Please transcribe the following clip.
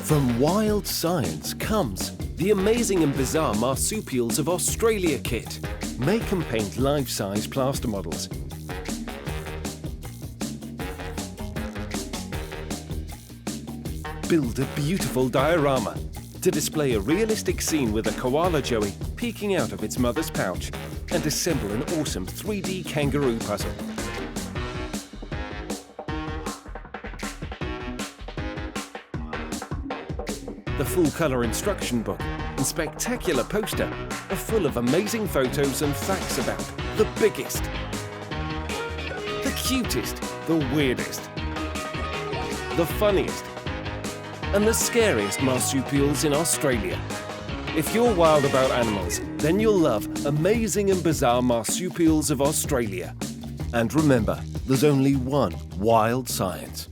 From Wild Science comes the Amazing and Bizarre Marsupials of Australia kit. Make and paint life-size plaster models. Build a beautiful diorama to display a realistic scene with a koala joey peeking out of its mother's pouch, and assemble an awesome 3D kangaroo puzzle. The full-colour instruction book and spectacular poster are full of amazing photos and facts about the biggest, the cutest, the weirdest, the funniest, and the scariest marsupials in Australia. If you're wild about animals, then you'll love Amazing and Bizarre Marsupials of Australia. And remember, there's only one Wild Science.